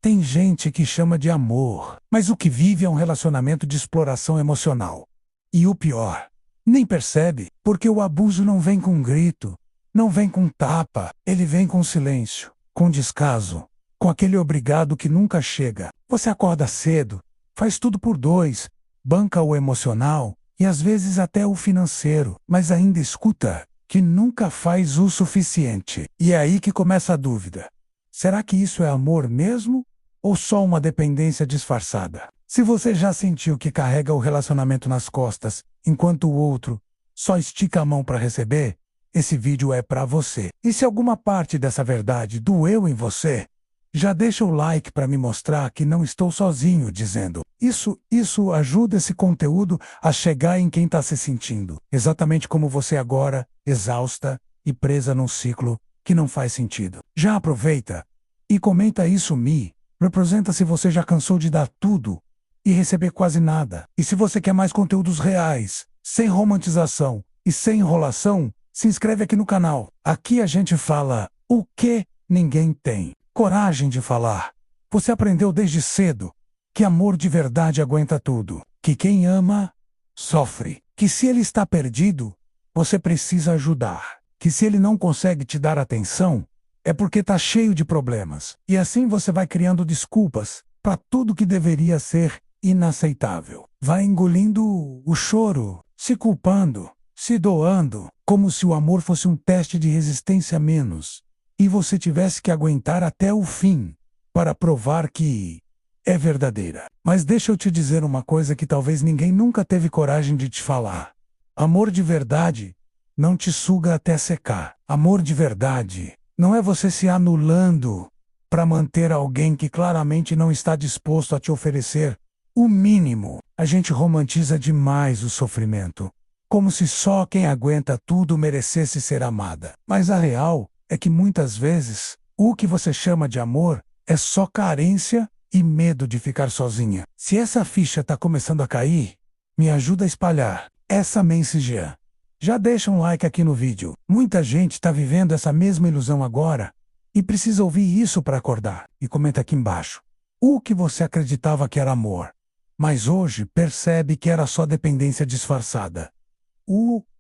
Tem gente que chama de amor, mas o que vive é um relacionamento de exploração emocional. E o pior, nem percebe, porque o abuso não vem com grito, não vem com tapa, ele vem com silêncio, com descaso, com aquele obrigado que nunca chega. Você acorda cedo, faz tudo por dois, banca o emocional e às vezes até o financeiro, mas ainda escuta que nunca faz o suficiente. E é aí que começa a dúvida. Será que isso é amor mesmo? Ou só uma dependência disfarçada? Se você já sentiu que carrega o relacionamento nas costas, enquanto o outro só estica a mão para receber, esse vídeo é para você. E se alguma parte dessa verdade doeu em você, já deixa o like para me mostrar que não estou sozinho dizendo. Isso ajuda esse conteúdo a chegar em quem está se sentindo. Exatamente como você agora, exausta e presa num ciclo que não faz sentido. Já aproveita e comenta isso representa se você já cansou de dar tudo e receber quase nada. E se você quer mais conteúdos reais, sem romantização e sem enrolação, se inscreve aqui no canal. Aqui a gente fala o que ninguém tem coragem de falar. Você aprendeu desde cedo que amor de verdade aguenta tudo, que quem ama, sofre, que se ele está perdido, você precisa ajudar, que se ele não consegue te dar atenção, é porque está cheio de problemas. E assim você vai criando desculpas para tudo que deveria ser inaceitável. Vai engolindo o choro, se culpando, se doando, como se o amor fosse um teste de resistência a menos, e você tivesse que aguentar até o fim para provar que é verdadeira. Mas deixa eu te dizer uma coisa que talvez ninguém nunca teve coragem de te falar. Amor de verdade não te suga até secar. Amor de verdade não é você se anulando para manter alguém que claramente não está disposto a te oferecer o mínimo. A gente romantiza demais o sofrimento, como se só quem aguenta tudo merecesse ser amada. Mas a real é que muitas vezes o que você chama de amor é só carência e medo de ficar sozinha. Se essa ficha está começando a cair, me ajuda a espalhar essa mensagem. Já deixa um like aqui no vídeo. Muita gente está vivendo essa mesma ilusão agora e precisa ouvir isso para acordar. E comenta aqui embaixo o que você acreditava que era amor, mas hoje percebe que era só dependência disfarçada.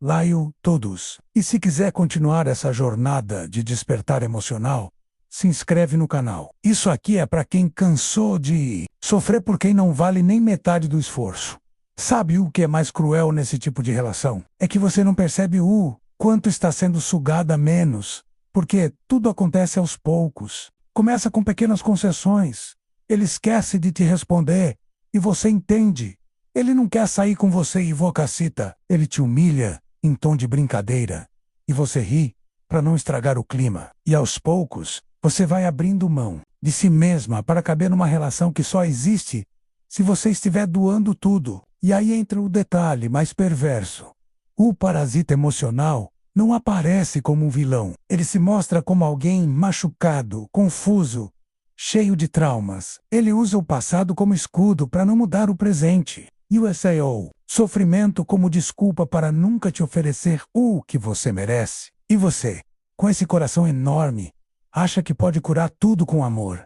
Laio todos. E se quiser continuar essa jornada de despertar emocional, se inscreve no canal. Isso aqui é para quem cansou de sofrer por quem não vale nem metade do esforço. Sabe o que é mais cruel nesse tipo de relação? É que você não percebe o quanto está sendo sugada menos, porque tudo acontece aos poucos. Começa com pequenas concessões. Ele esquece de te responder e você entende. Ele não quer sair com você e vocacita. Ele te humilha em tom de brincadeira e você ri para não estragar o clima. E aos poucos, você vai abrindo mão de si mesma para caber numa relação que só existe se você estiver doando tudo. E aí entra o detalhe mais perverso. O parasita emocional não aparece como um vilão. Ele se mostra como alguém machucado, confuso, cheio de traumas. Ele usa o passado como escudo para não mudar o presente. E o SAO, sofrimento como desculpa para nunca te oferecer o que você merece. E você, com esse coração enorme, acha que pode curar tudo com amor.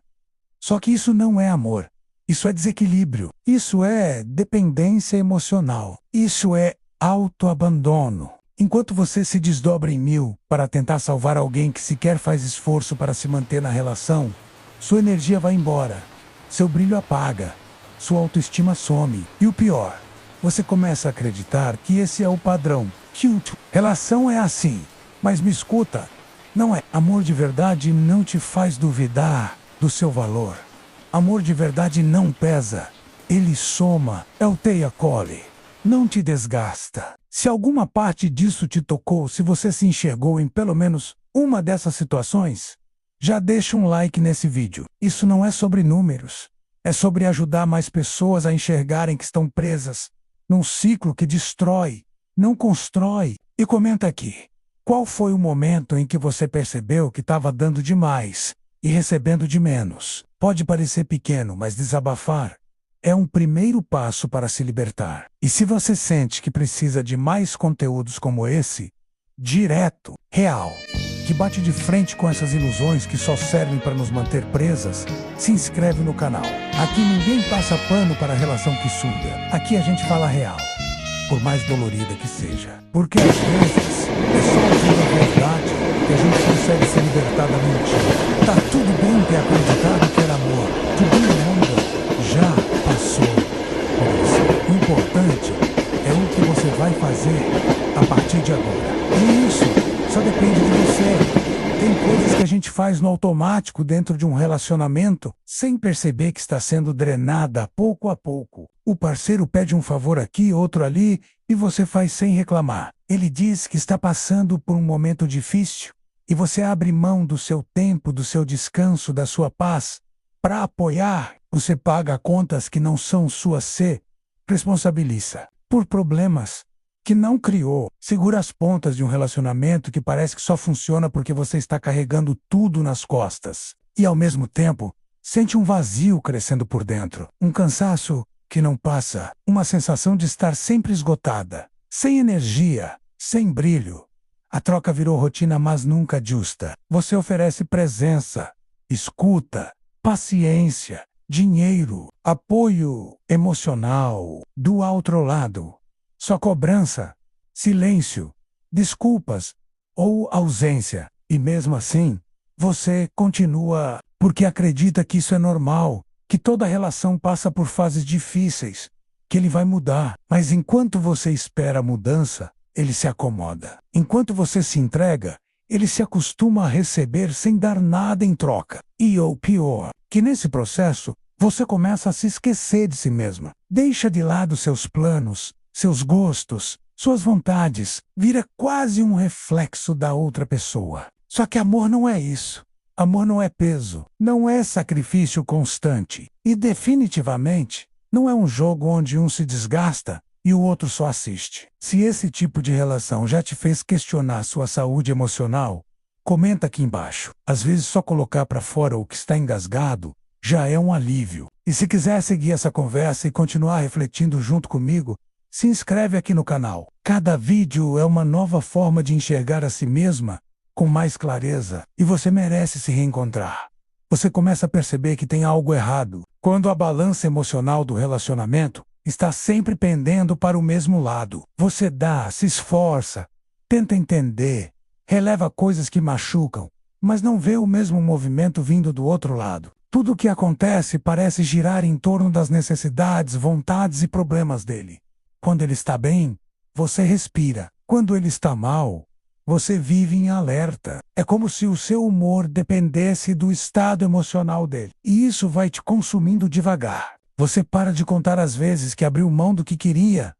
Só que isso não é amor. Isso é desequilíbrio. Isso é dependência emocional. Isso é autoabandono. Enquanto você se desdobra em mil para tentar salvar alguém que sequer faz esforço para se manter na relação, sua energia vai embora. Seu brilho apaga. Sua autoestima some. E o pior, você começa a acreditar que esse é o padrão. Relação é assim. Mas me escuta. Não é. Amor de verdade não te faz duvidar do seu valor. Amor de verdade não pesa. Ele soma. É o teia-cole. Não te desgasta. Se alguma parte disso te tocou, se você se enxergou em pelo menos uma dessas situações, já deixa um like nesse vídeo. Isso não é sobre números. É sobre ajudar mais pessoas a enxergarem que estão presas num ciclo que destrói, não constrói. E comenta aqui. Qual foi o momento em que você percebeu que estava dando demais e recebendo de menos? Pode parecer pequeno, mas desabafar é um primeiro passo para se libertar. E se você sente que precisa de mais conteúdos como esse, direto, real, que bate de frente com essas ilusões que só servem para nos manter presas, se inscreve no canal. Aqui ninguém passa pano para a relação que suga. Aqui a gente fala real, por mais dolorida que seja. Porque às vezes é só ouvindo a verdade que a gente consegue se libertar da mentira. Tá tudo bem ter acreditado que era amor. Tudo mundo já passou por isso. O importante é o que você vai fazer a partir de agora. E isso só depende de você. Tem coisas que a gente faz no automático dentro de um relacionamento, sem perceber que está sendo drenada pouco a pouco. O parceiro pede um favor aqui, outro ali, e você faz sem reclamar. Ele diz que está passando por um momento difícil, e você abre mão do seu tempo, do seu descanso, da sua paz, para apoiar. Você paga contas que não são suas, se responsabiliza por problemas que não criou. Segura as pontas de um relacionamento que parece que só funciona porque você está carregando tudo nas costas. E ao mesmo tempo, sente um vazio crescendo por dentro. Um cansaço que não passa. Uma sensação de estar sempre esgotada. Sem energia, sem brilho. A troca virou rotina, mas nunca justa. Você oferece presença, escuta, paciência, dinheiro, apoio emocional. Do outro lado, só cobrança, silêncio, desculpas ou ausência. E mesmo assim, você continua porque acredita que isso é normal, que toda relação passa por fases difíceis, que ele vai mudar. Mas enquanto você espera a mudança, ele se acomoda. Enquanto você se entrega, ele se acostuma a receber sem dar nada em troca. E o pior, que nesse processo, você começa a se esquecer de si mesma. Deixa de lado seus planos, seus gostos, suas vontades, vira quase um reflexo da outra pessoa. Só que amor não é isso. Amor não é peso, não é sacrifício constante. E definitivamente, não é um jogo onde um se desgasta e o outro só assiste. Se esse tipo de relação já te fez questionar sua saúde emocional, comenta aqui embaixo. Às vezes só colocar para fora o que está engasgado já é um alívio. E se quiser seguir essa conversa e continuar refletindo junto comigo, se inscreve aqui no canal. Cada vídeo é uma nova forma de enxergar a si mesma com mais clareza, e você merece se reencontrar. Você começa a perceber que tem algo errado quando a balança emocional do relacionamento está sempre pendendo para o mesmo lado. Você dá, se esforça, tenta entender, releva coisas que machucam, mas não vê o mesmo movimento vindo do outro lado. Tudo o que acontece parece girar em torno das necessidades, vontades e problemas dele. Quando ele está bem, você respira. Quando ele está mal, você vive em alerta. É como se o seu humor dependesse do estado emocional dele. E isso vai te consumindo devagar. Você para de contar as vezes que abriu mão do que queria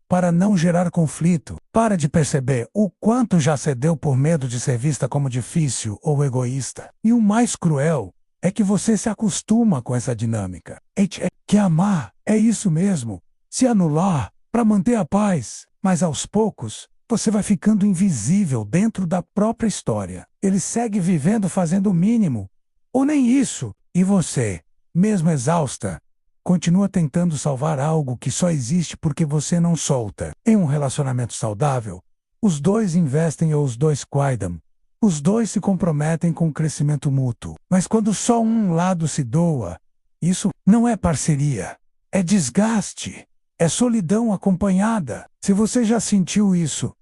para não gerar conflito. Para de perceber o quanto já cedeu por medo de ser vista como difícil ou egoísta. E o mais cruel é que você se acostuma com essa dinâmica. Que amar é isso mesmo. Se anular para manter a paz, mas aos poucos, você vai ficando invisível dentro da própria história. Ele segue vivendo fazendo o mínimo, ou nem isso, e você, mesmo exausta, continua tentando salvar algo que só existe porque você não solta. Em um relacionamento saudável, os dois investem ou os dois cuidam. Os dois se comprometem com o crescimento mútuo. Mas quando só um lado se doa, isso não é parceria, é desgaste. É solidão acompanhada. Se você já sentiu isso,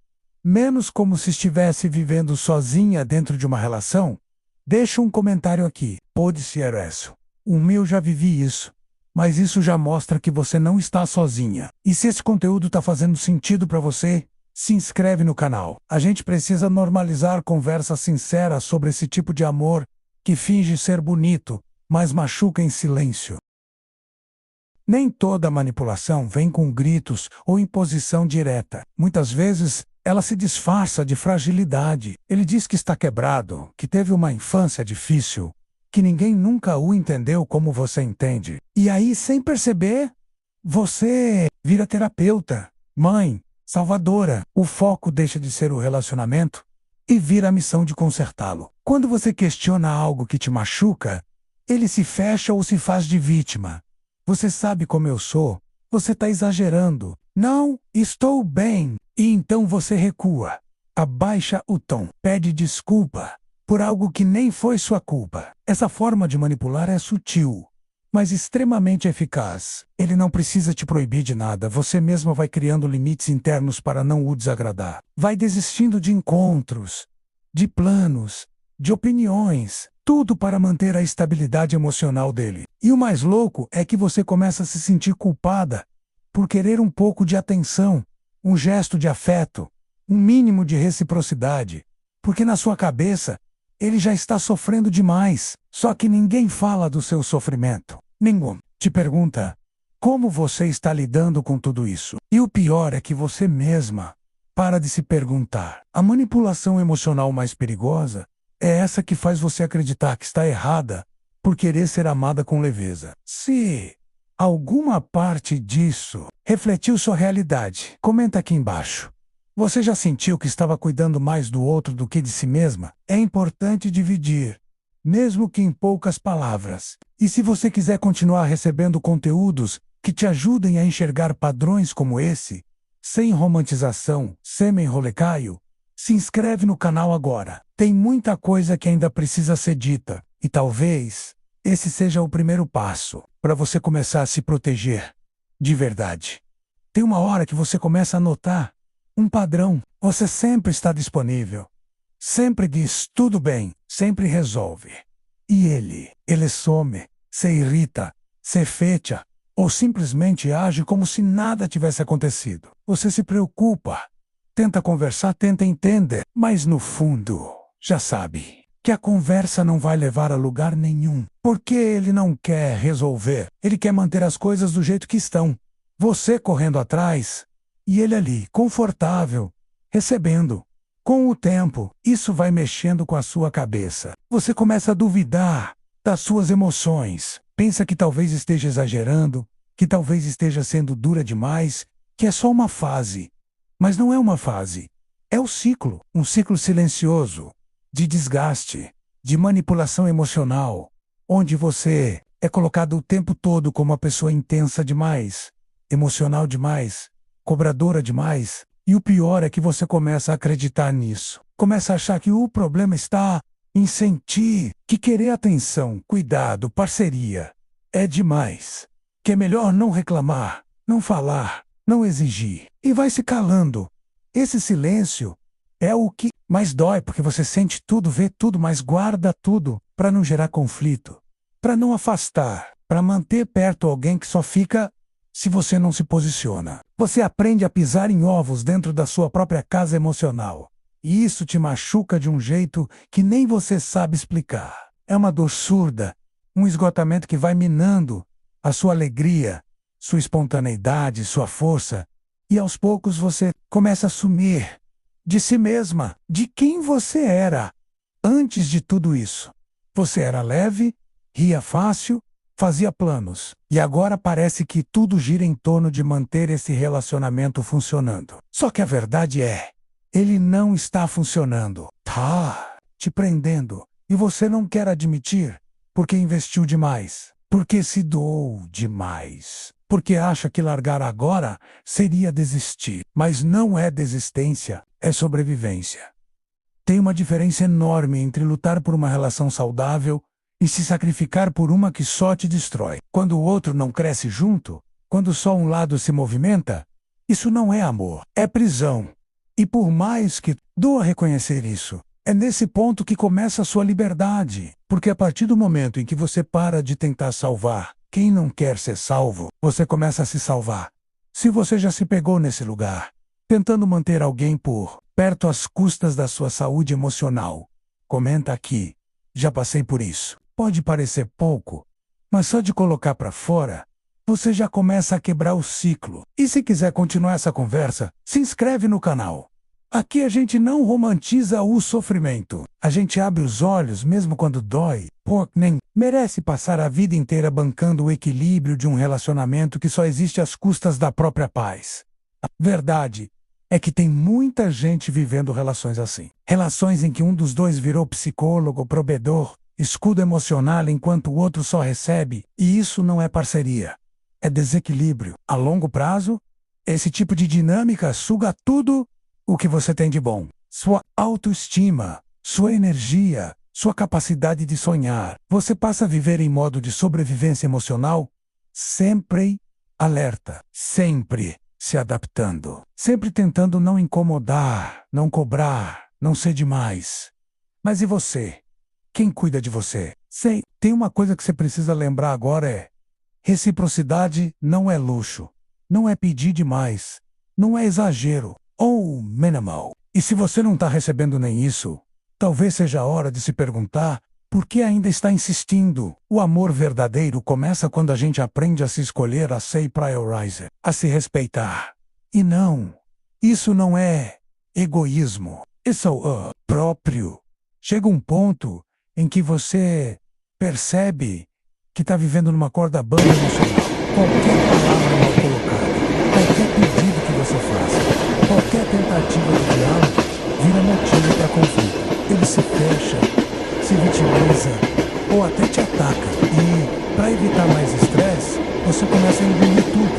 menos como se estivesse vivendo sozinha dentro de uma relação, deixa um comentário aqui. Pode ser isso. O meu já vivi isso. Mas isso já mostra que você não está sozinha. E se esse conteúdo está fazendo sentido para você, se inscreve no canal. A gente precisa normalizar conversas sinceras sobre esse tipo de amor que finge ser bonito, mas machuca em silêncio. Nem toda manipulação vem com gritos ou imposição direta. Muitas vezes, ela se disfarça de fragilidade. Ele diz que está quebrado, que teve uma infância difícil, que ninguém nunca o entendeu como você entende. E aí, sem perceber, você vira terapeuta, mãe, salvadora. O foco deixa de ser o relacionamento e vira a missão de consertá-lo. Quando você questiona algo que te machuca, ele se fecha ou se faz de vítima. Você sabe como eu sou. Você está exagerando. Não, estou bem. E então você recua. Abaixa o tom. Pede desculpa. por algo que nem foi sua culpa. Essa forma de manipular é sutil, mas extremamente eficaz. Ele não precisa te proibir de nada, você mesma vai criando limites internos para não o desagradar. Vai desistindo de encontros, de planos, de opiniões, tudo para manter a estabilidade emocional dele. E o mais louco é que você começa a se sentir culpada por querer um pouco de atenção, um gesto de afeto, um mínimo de reciprocidade, porque na sua cabeça ele já está sofrendo demais. Só que ninguém fala do seu sofrimento. Ninguém te pergunta como você está lidando com tudo isso. E o pior é que você mesma para de se perguntar. A manipulação emocional mais perigosa é essa que faz você acreditar que está errada por querer ser amada com leveza. Se alguma parte disso refletiu sua realidade, comenta aqui embaixo. Você já sentiu que estava cuidando mais do outro do que de si mesma? É importante dividir, mesmo que em poucas palavras. E se você quiser continuar recebendo conteúdos que te ajudem a enxergar padrões como esse, sem romantização, sem enrolecaio, se inscreve no canal agora. Tem muita coisa que ainda precisa ser dita, e talvez esse seja o primeiro passo para você começar a se proteger de verdade. Tem uma hora que você começa a notar um padrão. Você sempre está disponível, sempre diz tudo bem, sempre resolve. E ele some, se irrita, se fecha, ou simplesmente age como se nada tivesse acontecido. Você se preocupa, tenta conversar, tenta entender, mas no fundo, já sabe que a conversa não vai levar a lugar nenhum. Porque ele não quer resolver, ele quer manter as coisas do jeito que estão. Você correndo atrás, e ele ali, confortável, recebendo. Com o tempo, isso vai mexendo com a sua cabeça. Você começa a duvidar das suas emoções. Pensa que talvez esteja exagerando, que talvez esteja sendo dura demais, que é só uma fase. Mas não é uma fase. É o ciclo. Um ciclo silencioso, de desgaste, de manipulação emocional, onde você é colocado o tempo todo como uma pessoa intensa demais, emocional demais, cobradora demais. E o pior é que você começa a acreditar nisso. Começa a achar que o problema está em sentir que querer atenção, cuidado, parceria é demais. Que é melhor não reclamar, não falar, não exigir. E vai se calando. Esse silêncio é o que mais dói, porque você sente tudo, vê tudo, mas guarda tudo para não gerar conflito, para não afastar, para manter perto alguém que só fica se você não se posiciona. Você aprende a pisar em ovos dentro da sua própria casa emocional. E isso te machuca de um jeito que nem você sabe explicar. É uma dor surda, um esgotamento que vai minando a sua alegria, sua espontaneidade, sua força. E aos poucos você começa a sumir de si mesma, de quem você era antes de tudo isso. Você era leve, ria fácil, fazia planos. E agora parece que tudo gira em torno de manter esse relacionamento funcionando. Só que a verdade é, ele não está funcionando. Tá te prendendo. E você não quer admitir, porque investiu demais. Porque se doou demais. Porque acha que largar agora seria desistir. Mas não é desistência, é sobrevivência. Tem uma diferença enorme entre lutar por uma relação saudável e se sacrificar por uma que só te destrói. Quando o outro não cresce junto, quando só um lado se movimenta, isso não é amor, é prisão. E por mais que doa reconhecer isso, é nesse ponto que começa a sua liberdade. Porque a partir do momento em que você para de tentar salvar quem não quer ser salvo, você começa a se salvar. Se você já se pegou nesse lugar, tentando manter alguém por perto às custas da sua saúde emocional, comenta aqui. Já passei por isso. Pode parecer pouco, mas só de colocar para fora, você já começa a quebrar o ciclo. E se quiser continuar essa conversa, se inscreve no canal. Aqui a gente não romantiza o sofrimento. A gente abre os olhos mesmo quando dói. Porque nem merece passar a vida inteira bancando o equilíbrio de um relacionamento que só existe às custas da própria paz. A verdade é que tem muita gente vivendo relações assim. Relações em que um dos dois virou psicólogo, provedor, escudo emocional enquanto o outro só recebe, e isso não é parceria. É desequilíbrio. A longo prazo, esse tipo de dinâmica suga tudo o que você tem de bom. Sua autoestima, sua energia, sua capacidade de sonhar. Você passa a viver em modo de sobrevivência emocional, sempre alerta, sempre se adaptando, sempre tentando não incomodar, não cobrar, não ser demais. Mas e você? Quem cuida de você? Sei, tem uma coisa que você precisa lembrar agora reciprocidade não é luxo, não é pedir demais, não é exagero, ou minimal. E se você não está recebendo nem isso, talvez seja a hora de se perguntar por que ainda está insistindo. O amor verdadeiro começa quando a gente aprende a se escolher, a se priorize, a se respeitar. E não, isso não é egoísmo, isso é o próprio. Chega um ponto em que você percebe que está vivendo numa corda bamba emocional. Qualquer palavra mal colocada, qualquer pedido que você faça, qualquer tentativa de diálogo vira motivo para conflito. Ele se fecha, se vitimiza ou até te ataca. E, para evitar mais estresse, você começa a engolir tudo.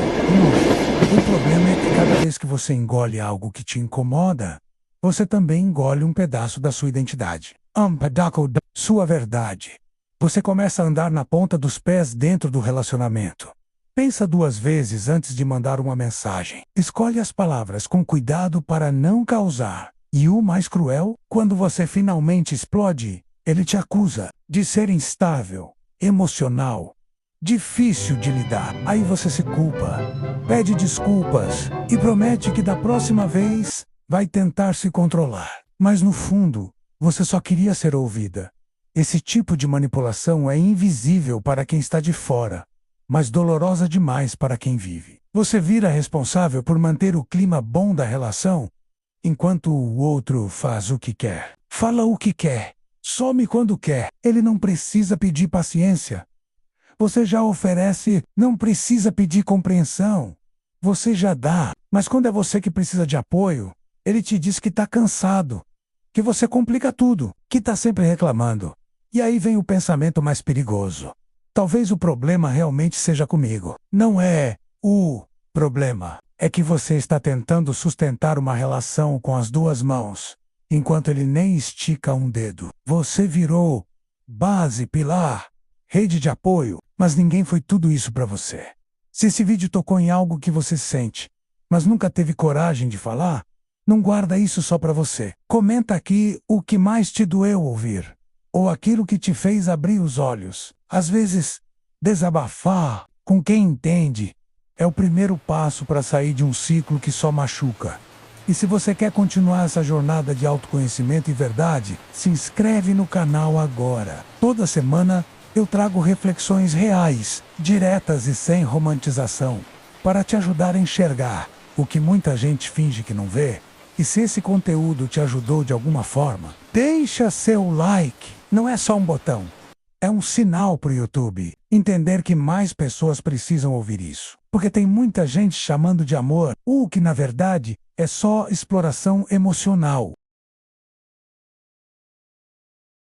O problema é que cada vez que você engole algo que te incomoda, você também engole um pedaço da sua identidade. Um pedaço da sua verdade. Você começa a andar na ponta dos pés dentro do relacionamento. Pensa 2 vezes antes de mandar uma mensagem. Escolhe as palavras com cuidado para não causar. E o mais cruel, quando você finalmente explode, ele te acusa de ser instável, emocional, difícil de lidar. Aí você se culpa, pede desculpas e promete que da próxima vez vai tentar se controlar. Mas no fundo, você só queria ser ouvida. Esse tipo de manipulação é invisível para quem está de fora, mas dolorosa demais para quem vive. Você vira responsável por manter o clima bom da relação, enquanto o outro faz o que quer, fala o que quer, some quando quer. Ele não precisa pedir paciência. Você já oferece, não precisa pedir compreensão. Você já dá, mas quando é você que precisa de apoio, ele te diz que está cansado, que você complica tudo, que está sempre reclamando. E aí vem o pensamento mais perigoso. Talvez o problema realmente seja comigo. Não é o problema. É que você está tentando sustentar uma relação com as 2 mãos, enquanto ele nem estica um dedo. Você virou base, pilar, rede de apoio, mas ninguém foi tudo isso para você. Se esse vídeo tocou em algo que você sente, mas nunca teve coragem de falar, não guarda isso só para você. Comenta aqui o que mais te doeu ouvir, ou aquilo que te fez abrir os olhos. Às vezes, desabafar com quem entende é o primeiro passo para sair de um ciclo que só machuca. E se você quer continuar essa jornada de autoconhecimento e verdade, se inscreve no canal agora. Toda semana eu trago reflexões reais, diretas e sem romantização, para te ajudar a enxergar o que muita gente finge que não vê. E se esse conteúdo te ajudou de alguma forma, deixa seu like. Não é só um botão. É um sinal para o YouTube entender que mais pessoas precisam ouvir isso. Porque tem muita gente chamando de amor o que na verdade é só exploração emocional.